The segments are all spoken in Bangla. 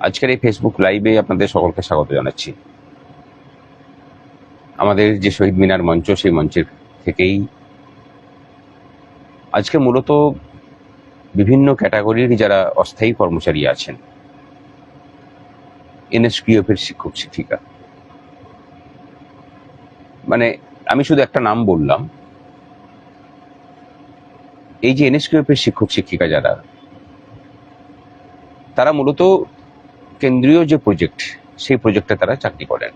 আজকের এই ফেসবুক লাইভে আপনাদের সকলকে স্বাগত জানাচ্ছি। আমাদের যে শহীদ মিনার মঞ্চ, সেই মঞ্চের থেকেই আজকে মূলত বিভিন্ন ক্যাটাগরির যারা অস্থায়ী কর্মচারী আছেন, এনএসকিউএফ এর শিক্ষক শিক্ষিকা, মানে আমি শুধু একটা নাম বললাম, এই যে এনএসকিউএফ এর শিক্ষক শিক্ষিকা যারা, তারা মূলত কেন্দ্রীয় যে প্রজেক্ট, সেই প্রজেক্টে তারা চাকরি করেন,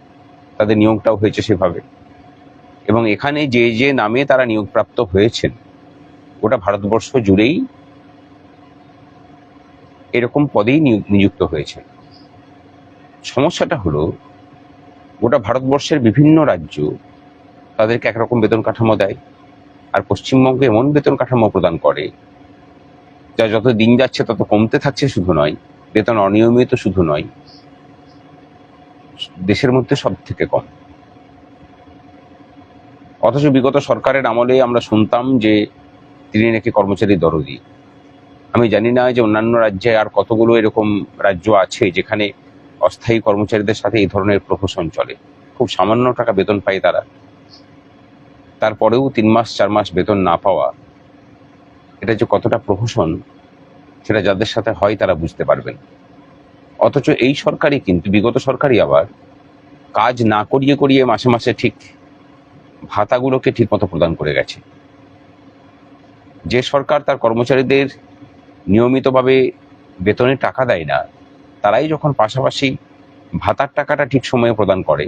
তাদের নিয়োগটাও হয়েছে সেভাবে, এবং এখানে যে যে নামে তারা নিয়োগপ্রাপ্ত হয়েছেন গোটা ভারতবর্ষ জুড়েই এরকম পদেই নিযুক্ত হয়েছে। সমস্যাটা হলো গোটা ভারতবর্ষের বিভিন্ন রাজ্য তাদেরকে একরকম বেতন কাঠামো দেয়, আর পশ্চিমবঙ্গে এমন বেতন কাঠামো প্রদান করে যা যত দিন যাচ্ছে তত কমতে থাকছে। শুধু নয়, বেতন অনিয়মিত শুধু নয়, দেশের মধ্যে সব থেকে কম। অথচ বিগত সরকারের আমলে আমরা শুনতাম যে তিনি নাকি কর্মচারী দরদি। আমি জানি না যে অন্যান্য রাজ্যে আর কতগুলো এরকম রাজ্য আছে যেখানে অস্থায়ী কর্মচারীদের সাথে এই ধরনের প্রহসন চলে। খুব সামান্য টাকা বেতন পায় তারা, তারপরেও 3 মাস 4 মাস বেতন না পাওয়া, এটা যে কতটা প্রহসন সেটা যাদের সাথে হয় তারা বুঝতে পারবেন। অথচ এই সরকারই কিন্তু, বিগত সরকারই আবার কাজ না করিয়ে করিয়ে মাসে মাসে ঠিক ভাতাগুলোকে ঠিক মতো প্রদান করে গেছে। যে সরকার তার কর্মচারীদের নিয়মিতভাবে বেতনের টাকা দেয় না, তারাই যখন পাশাপাশি ভাতার টাকাটা ঠিক সময়ে প্রদান করে,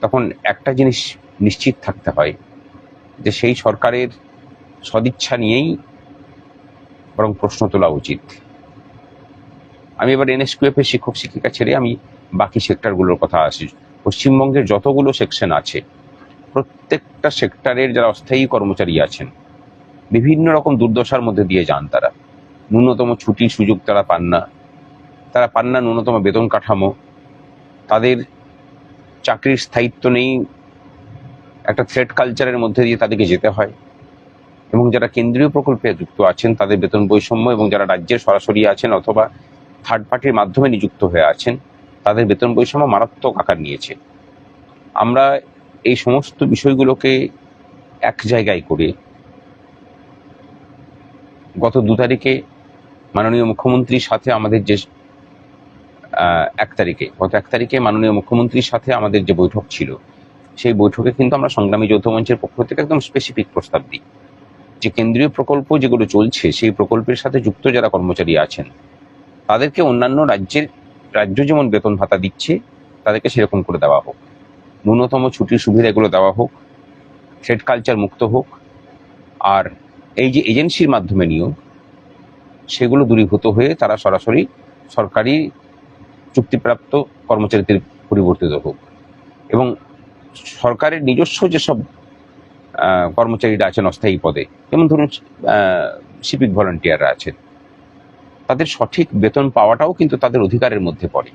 তখন একটা জিনিস নিশ্চিত থাকতে হয় যে সেই সরকারের সদিচ্ছা নিয়েই বরং প্রশ্ন তোলা উচিত। আমি এবার এনএসকিউএফ এর শিক্ষক শিক্ষিকা ছেড়ে আমি বাকি সেক্টরগুলোর কথা আসি। পশ্চিমবঙ্গের যতগুলো সেকশন আছে, প্রত্যেকটা সেক্টরের যারা অস্থায়ী কর্মচারী আছেন, বিভিন্ন রকম দুর্দশার মধ্যে দিয়ে যান তারা। ন্যূনতম ছুটির সুযোগ তারা পান না, ন্যূনতম বেতন কাঠামো, তাদের চাকরির স্থায়িত্ব নেই, একটা থ্রেড কালচারের মধ্যে দিয়ে তাদেরকে যেতে হয়। এবং যারা কেন্দ্রীয় প্রকল্পে যুক্ত আছেন তাদের বেতন বৈষম্য, এবং যারা রাজ্যের সরাসরি আছেন অথবা থার্ড পার্টির মাধ্যমে নিযুক্ত হয়ে আছেন তাদের বেতন বৈষম্য মারাত্মক আকার নিয়েছে। আমরা এই সমস্ত বিষয়গুলোকে এক জায়গায় করে গত 2 তারিখে মাননীয় মুখ্যমন্ত্রীর সাথে আমাদের যে গত 1 তারিখে মাননীয় মুখ্যমন্ত্রীর সাথে আমাদের যে বৈঠক ছিল, সেই বৈঠকে কিন্তু আমরা সংগ্রামী যৌথ মঞ্চের পক্ষ থেকে একদম স্পেসিফিক প্রস্তাব দিই যে কেন্দ্রীয় প্রকল্প যেগুলো চলছে, সেই প্রকল্পের সাথে যুক্ত যারা কর্মচারী আছেন তাদেরকে অন্যান্য রাজ্য যেমন বেতন ভাতা দিচ্ছে তাদেরকে সেরকম করে দেওয়া হোক, ন্যূনতম ছুটির সুবিধা এগুলো দেওয়া হোক, থ্রেড কালচার মুক্ত হোক, আর এই যে এজেন্সির মাধ্যমে নিয়োগ, সেগুলো দূরীভূত হয়ে তারা সরাসরি সরকারি চুক্তিপ্রাপ্ত কর্মচারীদের পরিবর্তিত হোক। এবং সরকারের নিজস্ব যেসব কর্মচারীরা আছেন অস্থায়ী পদে, যেমন ধরুন সিভিক ভলান্টিয়াররা আছেন, তাদের সঠিক বেতন পাওয়াটাও কিন্তু তাদের অধিকারের মধ্যে পড়ে।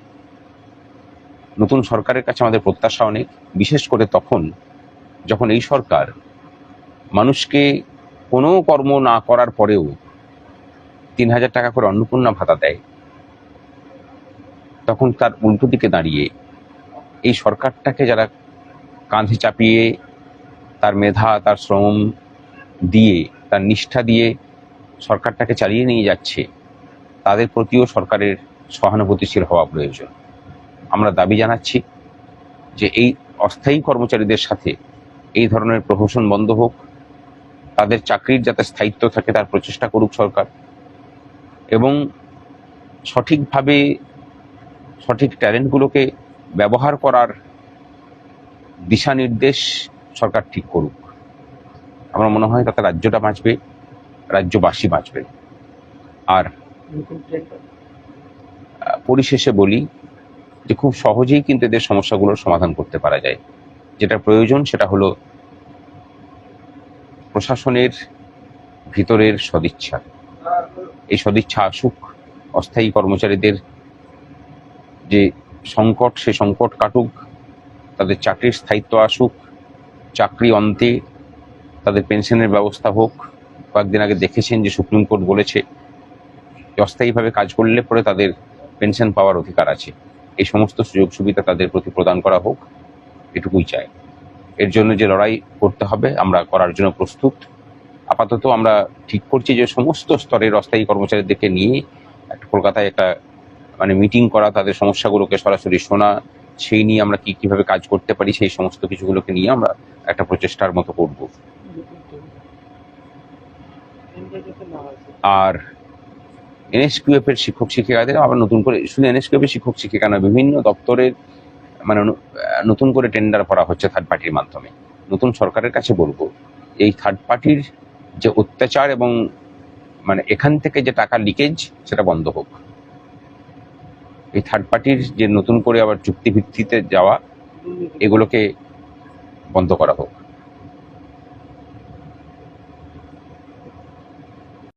নতুন সরকারের কাছে আমাদের প্রত্যাশা অনেক, বিশেষ করে তখন যখন এই সরকার মানুষকে কোনো কর্ম না করার পরেও 3000 টাকা করে অন্নপূর্ণা ভাতা দেয়। তখন তার উল্টো দিকে দাঁড়িয়ে এই সরকারটাকে যারা কাঁধে চাপিয়ে তার মেধা, তার শ্রম দিয়ে, তার নিষ্ঠা দিয়ে সরকারটাকে চালিয়ে নিয়ে যাচ্ছে, তাদের প্রতিও সরকারের সহানুভূতিশীল হওয়া প্রয়োজন। আমরা দাবি জানাচ্ছি যে এই অস্থায়ী কর্মচারীদের সাথে এই ধরনের প্রহসন বন্ধ হোক, তাদের চাকরির যাতে স্থায়িত্ব থাকে তার প্রচেষ্টা করুক সরকার, এবং সঠিকভাবে সঠিক ট্যালেন্টগুলোকে ব্যবহার করার দিশা নির্দেশ সরকার ঠিক করুক। আমার মনে হয় তাতে রাজ্যটা বাঁচবে, রাজ্যবাসী বাঁচবে। আর পরিশেষে বলি যে খুব সহজেই কিন্তু এদের সমস্যাগুলোর সমাধান করতে পারা যায়। যেটা প্রয়োজন সেটা হলো প্রশাসনের ভিতরের সদিচ্ছা। এই সদিচ্ছা আসুক, অস্থায়ী কর্মচারীদের যে সংকট, সে সংকট কাটুক, তাদের চাকরির স্থায়িত্ব আসুক, চাকরি অন্তে তাদের পেনশনের ব্যবস্থা হোক। কয়েকদিন আগে দেখেছেন যে সুপ্রিম কোর্ট বলেছে যে অস্থায়ীভাবে কাজ করলে পরে তাদের পেনশন পাওয়ার অধিকার আছে, এই সমস্ত সুযোগ সুবিধা তাদের প্রতি প্রদান করা হোক, এটুকুই চাই। এর জন্য যে লড়াই করতে হবে আমরা করার জন্য প্রস্তুত। আপাতত আমরা ঠিক করছি যে সমস্ত স্তরের অস্থায়ী কর্মচারীদেরকে নিয়ে কলকাতায় একটা মিটিং করা, তাদের সমস্যাগুলোকে সরাসরি শোনা, সেই নিয়ে আমরা কিভাবে কাজ করতে পারি সেই সমস্ত কিছুগুলোকে নিয়ে আমরা একটা প্রচেষ্টার মতো করব। আর এনএসকিউএফ এর শিক্ষক শিক্ষিকাদের আবার নতুন করে, শুধু এনএসকিউএফ এর শিক্ষক শিক্ষিকা না, বিভিন্ন দপ্তরের নতুন করে টেন্ডার করা হচ্ছে থার্ড পার্টির মাধ্যমে। নতুন সরকারের কাছে বলবো, এই থার্ড পার্টির যে অত্যাচার এবং এখান থেকে যে টাকা লিকেজ সেটা বন্ধ হোক। এই থার্ড পার্টির যে নতুন করে আবার চুক্তি ভিত্তিতে যাওয়া, এগুলোকে বন্ধ করা হোক।